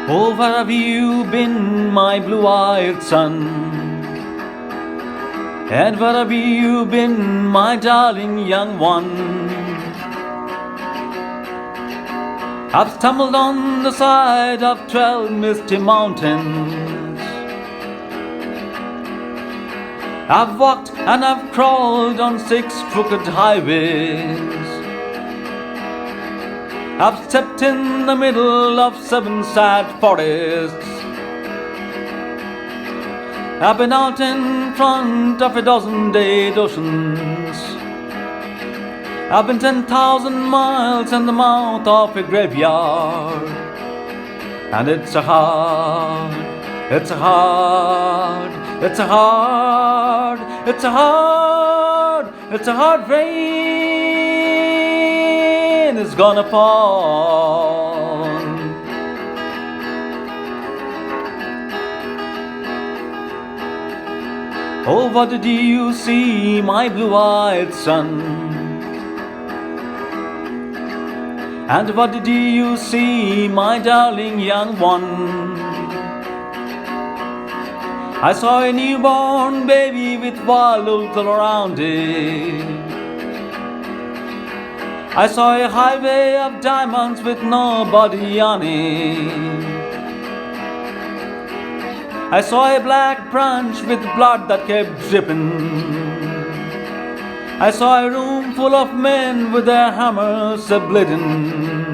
Oh, where have you been, my blue-eyed son? And where have you been, my darling young one? I've stumbled on the side of 12 misty mountains. I've walked and I've crawled on 6 crooked highways. I've stepped in the middle of 7 sad forests. I've been out in front of a dozen dead oceans. I've been 10,000 miles in the mouth of a graveyard. And it's a hard rain is gonna fall. Oh, what did you see, my blue-eyed son? And what did you see, my darling young one? I saw a newborn baby with wild all around it. I saw a highway of diamonds with nobody on it. I saw a black branch with blood that kept dripping. I saw a room full of men with their hammers a-bleeding.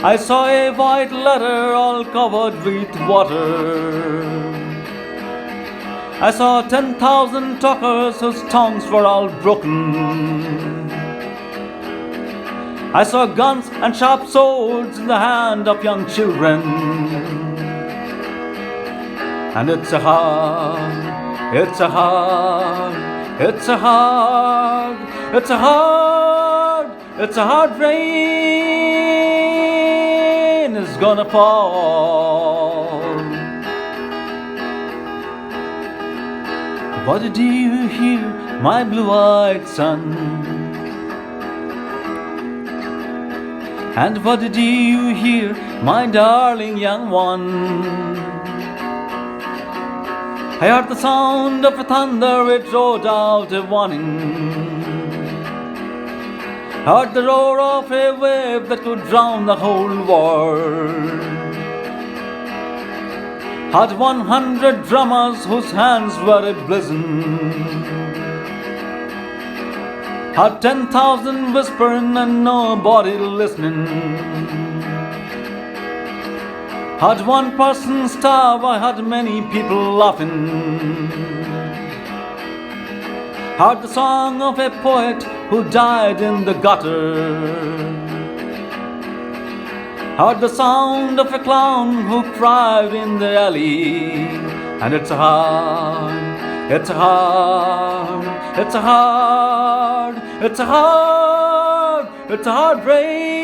I saw a white letter all covered with water. I saw 10,000 talkers whose tongues were all broken. I saw guns and sharp swords in the hand of young children. And it's a hard rain is gonna fall. What did you hear, my blue-eyed son? And what did you hear, my darling young one? I heard the sound of thunder, it roared out a warning. I heard the roar of a wave that could drown the whole world. Heard 100 drummers whose hands were a-blazing. Heard 10,000 whispering and nobody listening. Heard one person starve, I heard many people laughing. Heard the song of a poet who died in the gutter. Heard the sound of a clown who cried in the alley. And it's a hard rain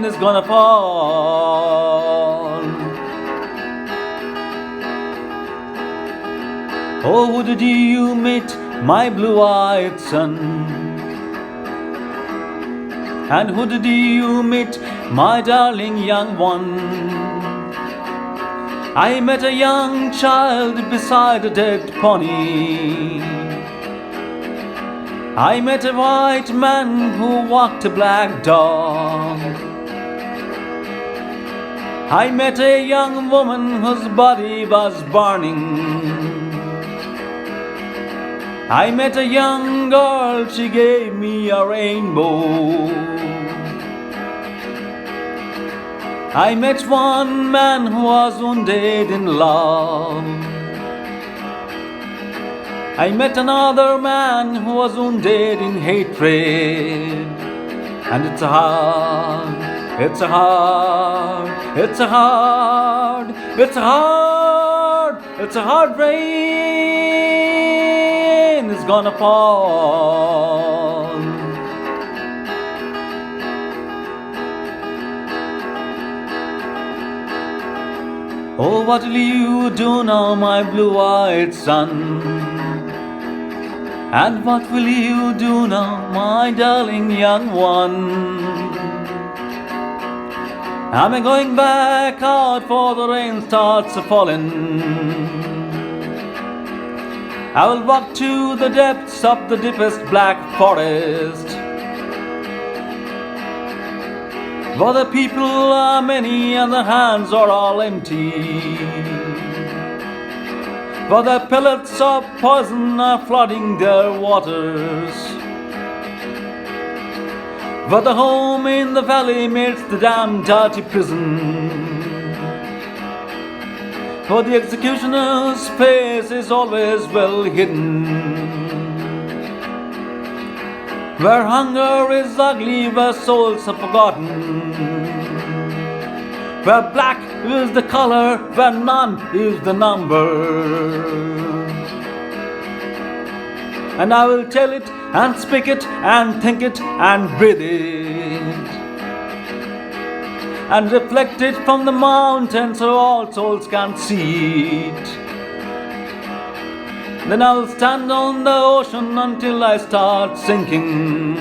is gonna fall. Oh, who did you meet, my blue-eyed son? And who did you meet, my darling young one? I met a young child beside a dead pony. I met a white man who walked a black dog. I met a young woman whose body was burning. I met a young girl, she gave me a rainbow. I met one man who was wounded in love. I met another man who was wounded in hatred. And it's a hard rain is gonna fall. Oh, what will you do now, my blue-eyed son? And what will you do now, my darling young one? I'm going back out for the rain starts falling. I will walk to the depths of the deepest black forest, for the people are many and the hands are all empty, for the pellets of poison are flooding their waters, for the home in the valley meets the damn dirty prison, for the executioner's face is always well hidden, where hunger is ugly, where souls are forgotten, where black is the color, where none is the number. And I will tell it and speak it and think it and breathe it, and reflect it from the mountain so all souls can see it. Then I'll stand on the ocean until I start sinking,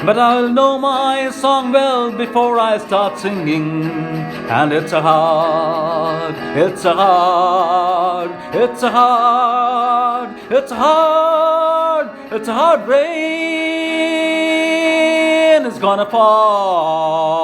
but I'll know my song well before I start singing. And it's a hard, it's a hard, it's a hard, it's a hard, it's a hard rain is gonna fall.